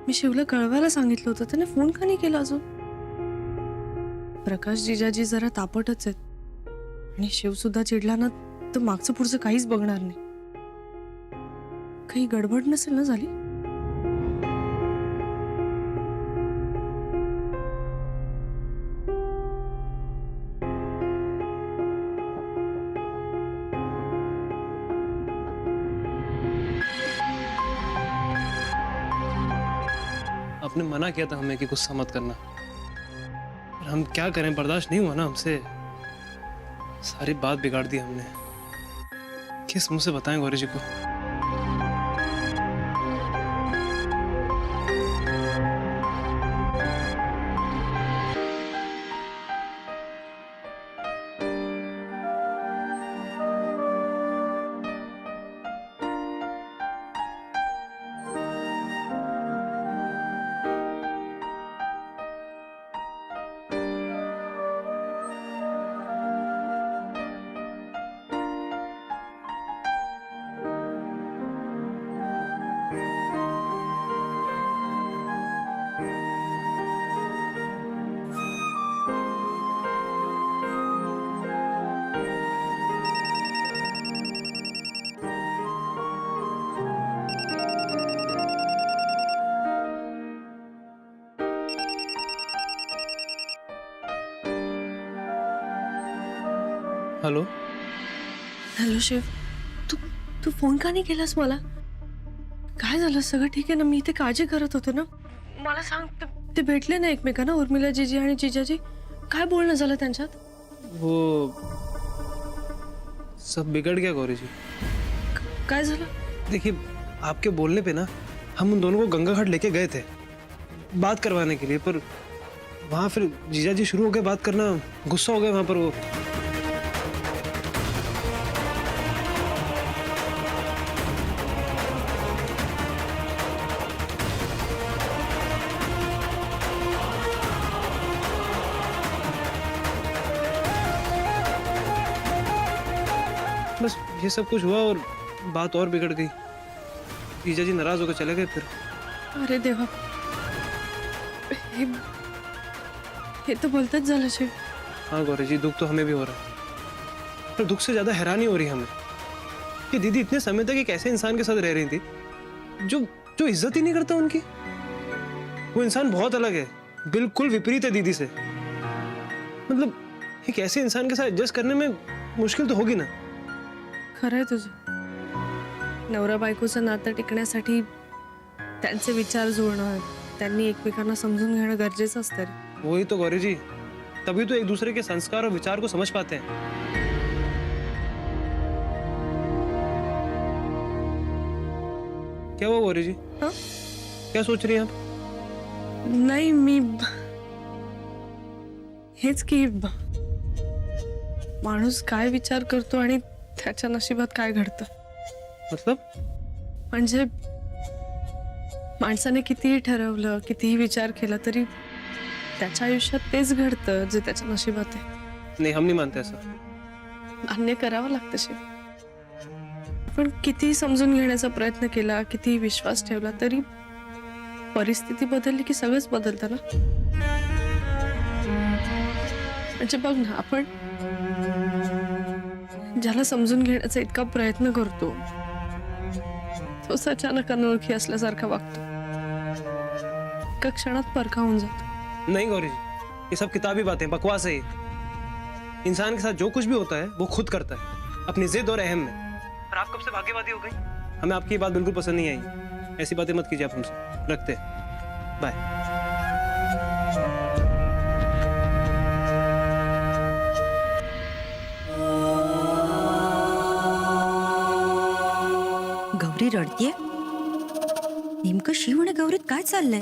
मी शिवला कळवायला सांगितलं होतं, त्याने फोन का नाही केला अजून? प्रकाश जिजाजी जरा तापटच आहेत आणि शिव सुद्धा चिडला ना तर मागचं पुढचं काहीच बघणार नाही. काही गडबड नसेल ना झाली? आपने मना किया था हमें कि गुस्सा मत करना, पर हम क्या करें, बर्दाश्त नहीं हुआ ना हमसे. सारी बात बिगाड़ दी हमने. किस मुंह से बताएं गौरी जी को? हेलो. हॅलो शिव, तू तू फोन का नाही केलास मला? काय झालं? सगळं ठीक आहे ना? मी इथे काळजी करत होते ना. मला सांग, ते भेटले ना एकमेकांना, उर्मिला जीजी आणि जिजाजी? काय बोलणं झालं त्यांच्यात? वो सब बिगड़ गया गौरी जी. काय झालं? देखिए, आपके बोलने पे ना हम उन दोनों को गंगा घाट लेके गए थे बात करवाने के लिए, पर वहाँ फिर जीजा जी शुरू हो गए बात करना. गुस्सा हो गए वहाँ पर वो. बस ये सब कुछ हुआ और बात और बिगड़ गई. जीजा जी नाराज होकर चले गए फिर. अरे देवा, हे तो बोलतच झालं शिव. हाँ गौरी जी, दुख तो हमें भी हो रहा है, पर दुख से ज्यादा हैरानी हो रही है हमें कि दीदी इतने समय तक एक ऐसे इंसान के साथ रह रही थी जो जो इज्जत ही नहीं करता उनकी. वो इंसान बहुत अलग है, बिल्कुल विपरीत है दीदी से. मतलब एक ऐसे इंसान के साथ एडजस्ट करने में मुश्किल तो होगी ना. खरंय तुझं. नवरा बायकोचं नातं टिकण्यासाठी त्यांचे विचार जुळणं, त्यांनी एकमेकांना समजून घेणं गरजेचं असतं रे. वही तो गौरी जी, तभी तो एक दूसरे के संस्कार और विचार को समझ पाते हैं. क्या हुआ गौरी जी? हाँ? क्या सोच रही हैं आप? नाही, मी हेच की माणूस काय विचार करतो आणि त्याच्या नशिबात काय घडतं. मतलब म्हणजे माणसाने कितीही ठरवलं, कितीही विचार केला तरी त्याच्या आयुष्यात तेच घडतं जे त्याच्या नशिबात आहे. नहीं, हम नहीं मानते ऐसा. मान्य करावं लागतं शिव. पण कितीही समजून घेण्याचा प्रयत्न केला, कितीही विश्वास ठेवला तरी परिस्थिती बदलली की सगळंच बदलतं ना. म्हणजे बघ ना, आपण ज्याला समजून घेण्याचा इतका प्रयत्न करतो तोच अचानक अनोळखी असल्यासारखा वागतो. एका क्षणात परखा होऊन जातो. नहीं गौरी जी, ये सब किताबी बातें, बकवास है ये. इंसान के साथ जो कुछ भी होता है वो खुद करता है, अपनी जिद और अहम में. और आप कब से भाग्यवादी हो गई? हमें आपकी बात बिल्कुल पसंद नहीं आई. ऐसी बातें मत कीजिए आप हमसे. रखते हैं. बाय. गौरी रडतीये. नेमकं शिव आणि गौरीत काय चाललंय?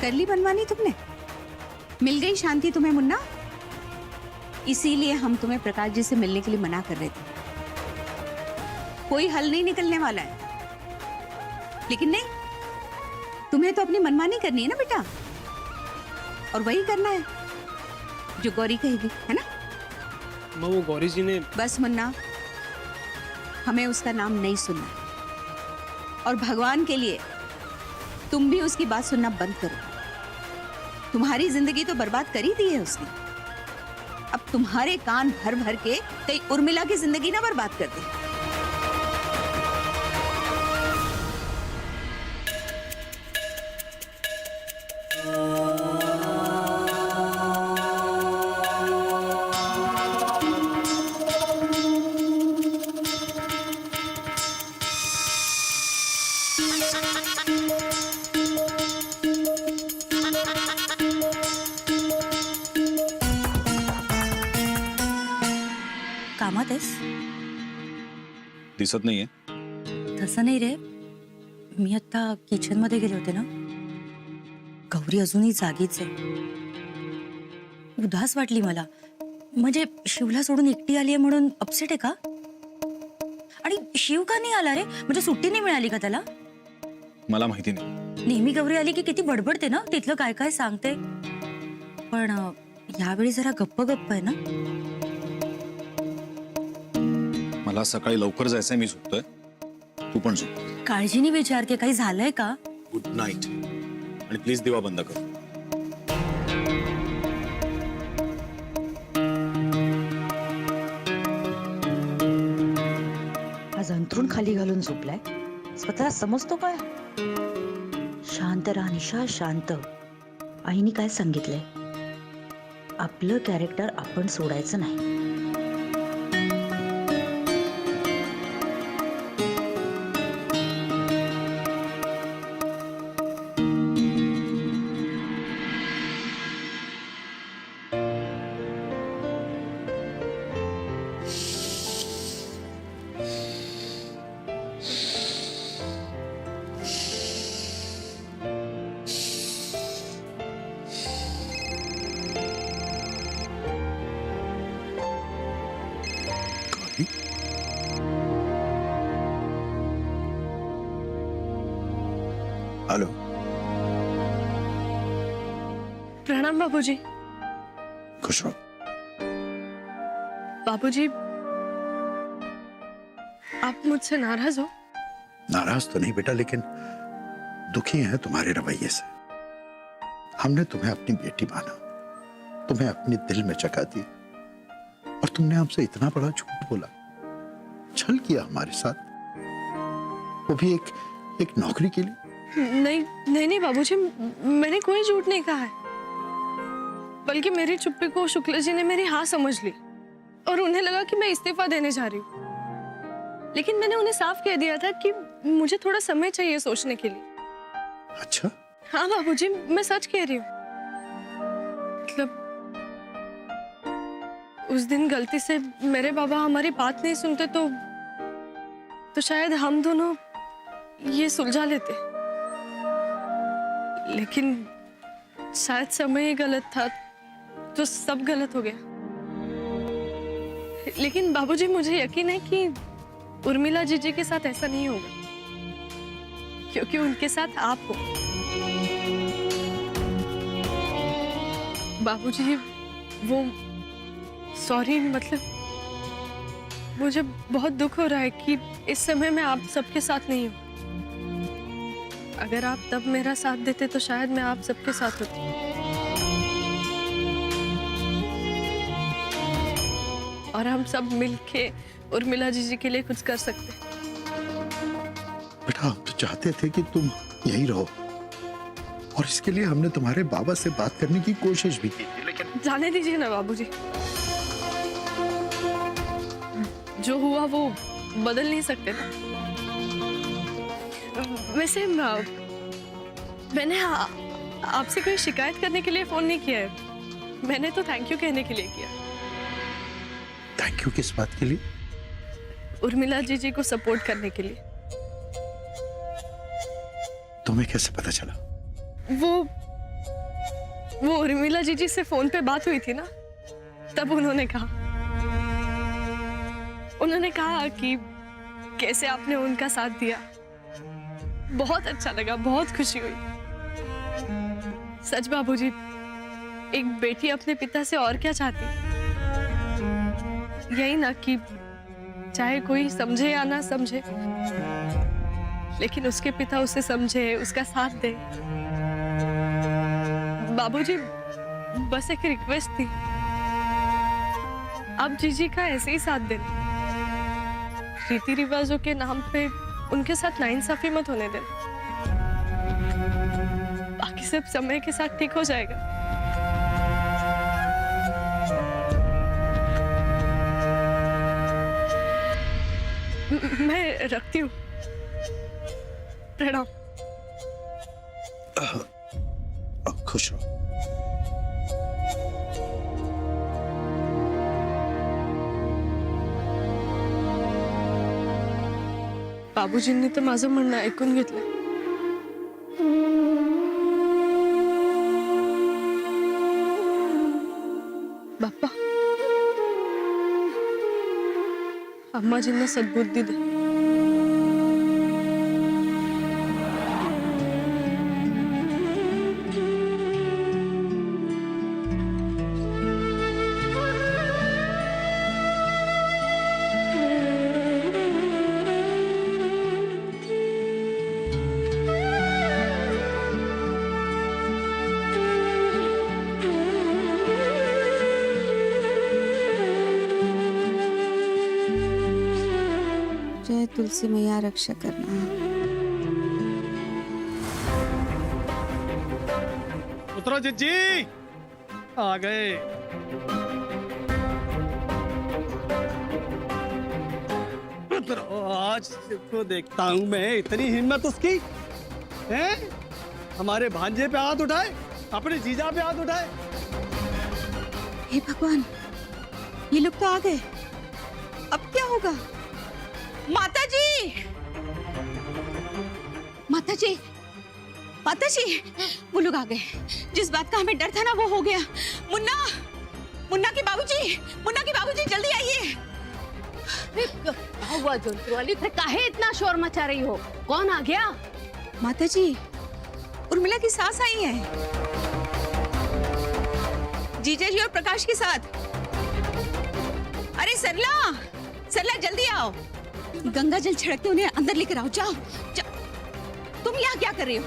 कर ली मनमानी तुमने? मिल गई शांति तुम्हें मुन्ना? इसीलिए हम तुम्हें प्रकाश जी से मिलने के लिए मना कर रहे थे. कोई हल नहीं निकलने वाला है। लेकिन नहीं, तुम्हें तो अपनी मनमानी करनी है ना बेटा, और वही करना है जो गौरी कहेगी, है ना? माँ वो गौरी जी ने बस मुन्ना, हमें उसका नाम नहीं सुनना, और भगवान के लिए तुम भी उसकी बात सुनना बंद करो। तुम्हारी जिंदगी तो बर्बाद कर ही दी है उसने, अब तुम्हारे कान भर भर के कहीं उर्मिला की जिंदगी ना बर्बाद कर दे। कामात आहेस? दिसत नाहीये. तसं नाही रे, मी आता किचन मध्ये गेले होते ना, गौरी अजूनही जागीच आहे. उदास वाटली मला, म्हणजे शिवला सोडून एकटी आली आहे म्हणून अपसेट आहे का? आणि शिव का नाही आला रे? म्हणजे सुट्टी नाही मिळाली का त्याला? मला माहिती नाही. नेहमी गौरी आली की किती बडबडते ना, तिथलं काय काय सांगते. पण यावेळी जरा गप्प गप्प आहे ना. मला सकाळी लवकर जायचंय, मी झोपतोय. तू पण झोप. काळजीने विचारते, काही झालंय का? Good night. आणि प्लीज दिवा बंद कर. आज अंथरूण खाली घालून झोपलाय, स्वतःला समजतो काय? शांत राहा निशा, शांत. आईने काय सांगितलंय? आपलं कॅरेक्टर आपण सोडायचं नाही. हॅलो. प्रणाम बाबूजी. खुश रहो. बाबूजी, आप मुझसे नाराज हो? नाराज तो नहीं बेटा, लेकिन दुखी हैं तुम्हारे रवैये से. हमने तुम्हें अपनी बेटी माना, तुम्हें अपने दिल में जगह दी, और तुमने हमसे इतना बड़ा झूठ बोला, छल किया हमारे साथ, वो भी एक नौकरी के लिए. नहीं नहीं नहीं बाबूजी, मैंने कोई झूठ नहीं कहा है, बल्कि मेरी चुप्पी को शुक्ला जी ने मेरी हाँ समझ ली और उन्हें लगा कि मैं इस्तीफा देने जा रही हूँ. लेकिन मैंने उन्हें साफ कह दिया था कि मुझे थोड़ा समय चाहिए सोचने के लिए. अच्छा. हाँ बाबूजी, मैं सच कह रही हूँ. मतलब उस दिन गलती से मेरे बाबा हमारी बात नहीं सुनते तो शायद हम दोनों ये सुलझा लेते. लेकिन शायद समय ही गलत था, तो सब गलत हो गया. लेकिन बाबूजी, मुझे यकीन है कि उर्मिला जीजी के साथ ऐसा नहीं होगा, क्योंकि उनके साथ आप हो. बाबूजी, वो सॉरी, मतलब मुझे बहुत दुख हो रहा है कि इस समय मैं आप सबके साथ नहीं हूँ. अगर आप तब मेरा साथ देते तो शायद मैं आप सबके साथ होती. और हम सब मिलके उर्मिला जीजी के लिए कुछ कर सकते. बेटा, हम तो चाहते थे कि तुम यही रहो, और इसके लिए हमने तुम्हारे बाबा से बात करने की कोशिश भी की थी, लेकिन जाने दीजिए ना बाबूजी, जो हुआ वो बदल नहीं सकते ना. वैसे मैंने आपसे कोई शिकायत करने के लिए फोन नहीं किया है, मैंने तो थैंक यू कहने के लिए किया. थैंक यू किस बात के लिए? उर्मिला जीजी को सपोर्ट करने के लिए. तुम्हें कैसे पता चला? वो उर्मिला जीजी से फोन पे बात हुई थी ना, तब उन्होंने कहा कि कैसे आपने उनका साथ दिया। बहुत अच्छा लगा, बहुत खुशी हुई। सच बाबूजी, एक बेटी अपने पिता से और क्या चाहती, यही ना कि चाहे कोई समझे या ना समझे, लेकिन उसके पिता उसे समझे, उसका साथ दे। बाबूजी, बस एक रिक्वेस्ट थी, आप जीजी का ऐसे ही साथ देना। रीति रिवाजों के नाम पे उनके साथ नाइंसाफी मत होने देना। बाकी सब समय के साथ ठीक हो जाएगा। मैं रखती हूँ। प्रणाम। खुश रहो। बाबूजींनी तर माझं म्हणणं ऐकून घेतलं। बाप्पा, अम्माजींना सद्बुद्धी दे। जय तुलसी मैया रक्षा करना। उतरो जिज्जी, आ गए। उतरो, आज को देखता हूँ मैं, इतनी हिम्मत उसकी है। हमारे भांजे पे हाथ उठाए, अपने जीजा पे हाथ उठाए। हे भगवान, ये लोग तो आ गए। अब क्या होगा? माता जी, माता जी, माता जी, वो लोग आ गए। जिस बात का हमें डर था ना, वो हो गया। मुन्ना, मुन्ना के बाबूजी, मुन्ना के बाबूजी, जल्दी आइए। हुआ जोधपुरवाली, काहे इतना शोर मचा रही हो? कौन आ गया? माता जी, उर्मिला की सास आई है, जीजा जी और प्रकाश के साथ। अरे सरला, सरला जल्दी आओ, गंगा जल छिड़कते उन्हें अंदर लेकर आओ। जाओ, जाओ। तुम यहाँ क्या कर रही हो?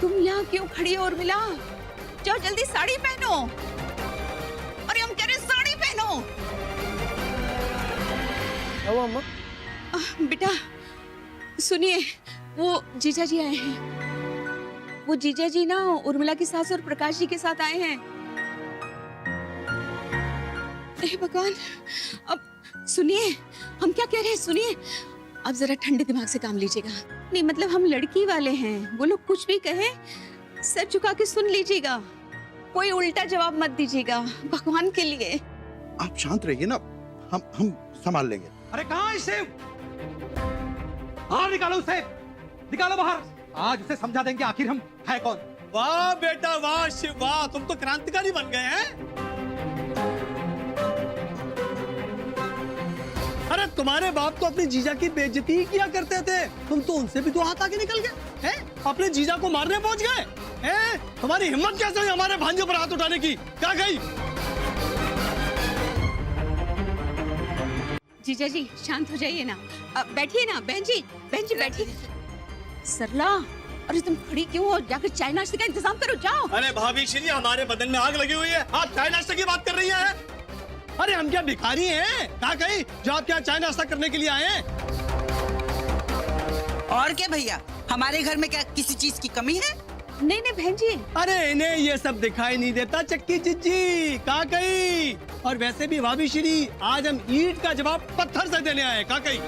तुम यहाँ क्यों खड़ी हो उर्मिला? जाओ जल्दी साड़ी पहनो। अरे हम कह रहे साड़ी पहनो। क्या हुआ अम्मा? बेटा सुनिए, वो जीजा जी आए हैं। वो जीजा जी ना उर्मिला की सास और प्रकाश जी के साथ आए हैं। हे भगवान, अब सुनिए, हम क्या कह रहे हैं, सुनिए। अब जरा ठंडे दिमाग से काम लीजिएगा। नहीं मतलब हम लड़की वाले हैं, वो लोग कुछ भी कहें सर झुका के सुन लीजिएगा, कोई उल्टा जवाब मत दीजिएगा, भगवान के लिए। आप शांत रहिए ना, हम संभाल लेंगे। अरे कहाँ है शिव? बाहर निकालो उसे, निकालो बाहर। आज उसे समझा देंगे आखिर हम है कौन। वाह बेटा वाह, शिव वाह, तुम तो क्रांतिकारी बन गए हैं। अरे तुम्हारे बाप तो अपनी जीजा की बेइज्जती ही किया करते थे, तुम तो उनसे भी दो हाथ आगे निकल गए हैं, अपने जीजा को मारने पहुंच गए हैं। तुम्हारी हिम्मत कैसे हुई हमारे भांजे पर हाथ उठाने की? क्या गई? जीजा जी शांत हो जाइए ना, बैठिए ना। बहन जी बैठिए। सरला, अरे तुम खड़ी क्यों हो? जाकर चाय नाश्ते का इंतजाम करो, जाओ। अरे भाभी श्री, हमारे बदन में आग लगी हुई है, आप चाय नाश्ते की बात कर रही हैं? अरे हम क्या भिखारी हैं? कहाँ गई जो आप क्या चाय नाश्ता करने के लिए आए हैं? और क्या भैया, हमारे घर में क्या किसी चीज की कमी है? नहीं नहीं बहन जी। अरे इन्हें ये सब दिखाई नहीं देता चक्की जिज्जी, कहाँ गई? और वैसे भी भाभी श्री, आज हम ईंट का जवाब पत्थर से देने आए, कहाँ गई?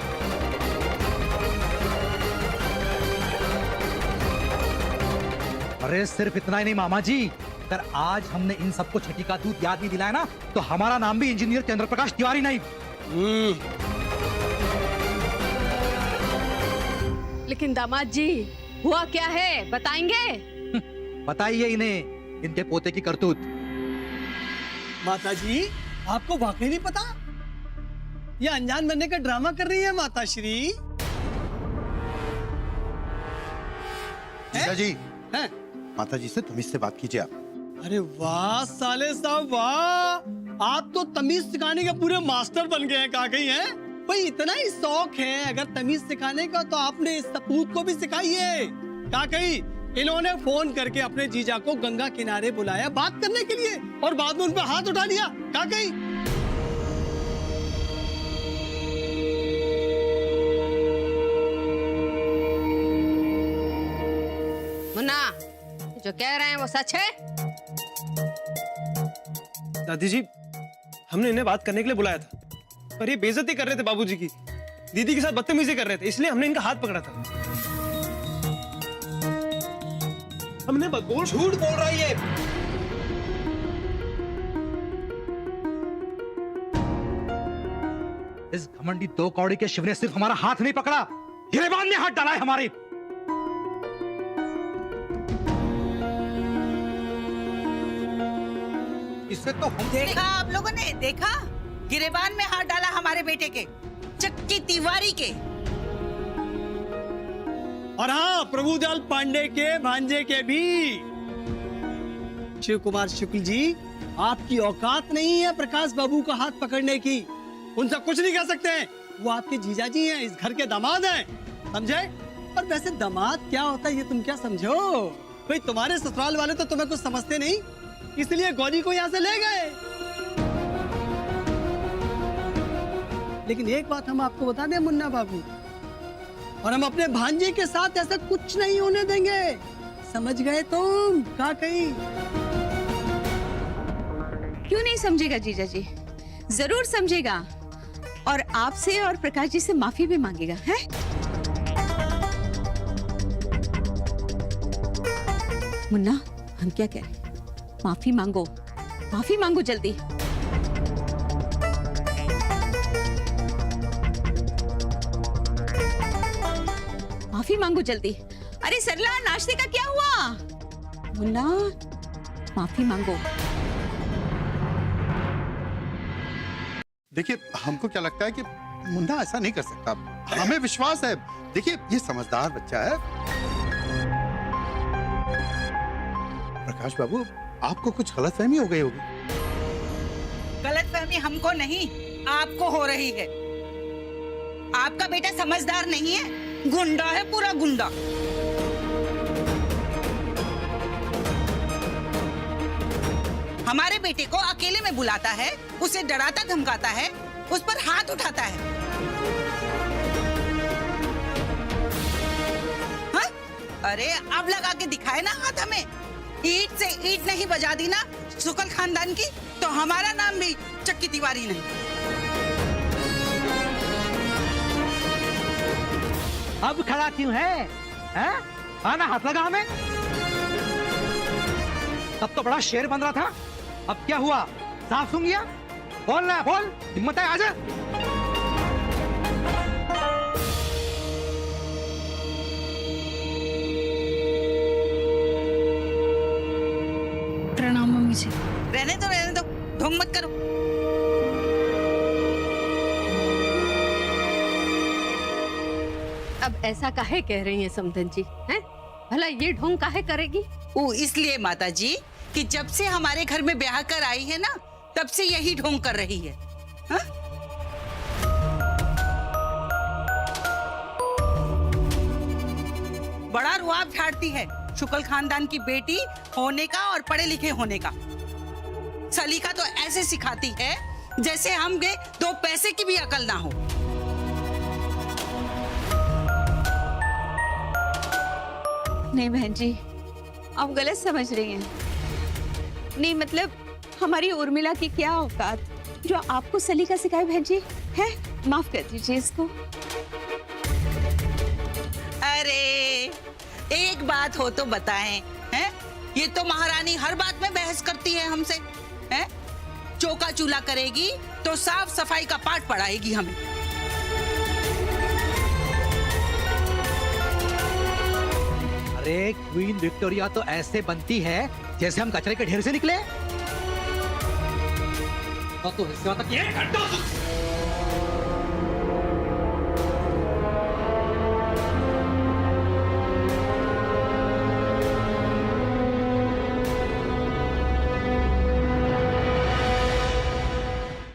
अरे सिर्फ इतना ही नहीं मामा जी, अगर आज हमने इन सबको छठी का दूध याद नहीं दिलाया ना, तो हमारा नाम भी इंजीनियर चंद्र प्रकाश तिवारी नहीं। लेकिन दामाद जी, हुआ क्या है, बताएंगे? बताइए इन्हें इनके पोते की करतूत। माता जी, आपको वाकई नहीं पता? ये अनजान बनने का ड्रामा कर रही है माता श्री। जीजा जी, हैं? माता जी से तमीज से बात कीजिए आप। अरे वाह साले साहब वाह, आप तो तमीज सिखाने के पूरे मास्टर बन गए हैं। कहा गई हैं भाई, इतना ही शौक है अगर तमीज सिखाने का तो आपने इस सपूत को भी सिखाइए। कहा गई इन्होंने फोन करके अपने जीजा को गंगा किनारे बुलाया बात करने के लिए और बाद में उन पर हाथ उठा लिया। कहा गई मुन्ना, जो कह रहे हैं वो सच है? दादी जी, हमने इन्हें बात करने के लिए बुलाया था, पर ये बेइज्जती कर रहे थे बाबूजी की, दीदी के साथ बदतमीजी कर रहे थे, इसलिए हमने इनका हाथ पकड़ा था। हमने बोल झूठ बोल रहा है ये। इस घमंडी दो कौड़ी के शिव ने सिर्फ हमारा हाथ नहीं पकड़ा, गिरेबान ने हाथ डाला है हमारे। इससे तो हम देखा आप लोगों ने, देखा गिरेबान में हाथ डाला हमारे बेटे के, चक्की तिवारी के। और हाँ, प्रभुदयाल पांडे के भांजे के भी। शिव कुमार शुक्ल जी, आपकी औकात नहीं है प्रकाश बाबू का हाथ पकड़ने की। उनसे कुछ नहीं कह सकते हैं, वो आपके जीजा जी हैं, इस घर के दामाद हैं, समझे? और वैसे दामाद क्या होता है ये तुम क्या समझो? भाई तुम्हारे ससुराल वाले तो तुम्हें कुछ समझते नहीं, इसलिए गौरी को यहाँ से ले गए। लेकिन एक बात हम आपको बता दें मुन्ना बाबू, और हम अपने भांजे के साथ ऐसा कुछ नहीं होने देंगे, समझ गए तुम? क्या कही? क्यों नहीं समझेगा जीजा जी, जरूर समझेगा और आपसे और प्रकाश जी से माफी भी मांगेगा। है मुन्ना, हम क्या कह रहे हैं, माफी मांगो, माफी मांगो जल्दी। माफी मांगो जल्दी। अरे सरला, नाश्ते का क्या हुआ? मुन्ना, माफी मांगो। देखिए, हमको क्या लगता है कि मुन्ना ऐसा नहीं कर सकता, हमें विश्वास है। देखिए, ये समझदार बच्चा है। प्रकाश बाबू, आपको कुछ गलतफहमी हो गई होगी। गलतफहमी हमको नहीं, आपको हो रही है। आपका बेटा समझदार नहीं है, गुंडा है, पूरा गुंडा। हमारे बेटे को अकेले में बुलाता है, उसे डराता धमकाता है, उस पर हाथ उठाता है। हाँ? अरे अब लगा के दिखाए ना हाथ हमें। ईंट से ईंट नहीं बजा दी ना शुक्ल खानदान की, तो हमारा नाम भी चक्की तिवारी नहीं। अब खड़ा क्यों है? हैं? आना हाथ लगा हमें। तब तो बड़ा शेर बन रहा था, अब क्या हुआ? साफ सुन गया? बोल ना, बोल, हिम्मत है, आजा। प्रणाम मम्मी जी। रहने दो, ढोंग मत करो। अब ऐसा काहे कह रही हैं समधन जी? हैं? भला ये ढोंग काहे करेगी? वो इसलिए माता जी कि जब से हमारे घर में ब्याह कर आई है ना, तब से यही ढोंग कर रही है। हा? बड़ा रुआब झाड़ती है शुक्ल खानदान की बेटी होने का और पढ़े लिखे होने का। सलीका तो ऐसे सिखाती है जैसे हम गए दो पैसे की भी अकल ना हो। नहीं बहन जी, आप गलत समझ रही हैं। नहीं मतलब हमारी उर्मिला की क्या औकात जो आपको सलीका सिखाए बहन जी, है? माफ कर दीजिए इसको। अरे एक बात हो तो बताएं, हैं? ये तो महारानी हर बात में बहस करती है हमसे, हैं? चौका चूल्हा करेगी तो साफ सफाई का पाठ पढ़ाएगी हमें। अरे क्वीन विक्टोरिया तो ऐसे बनती है जैसे हम कचरे के ढेर से निकले। तो इससे मतलब ये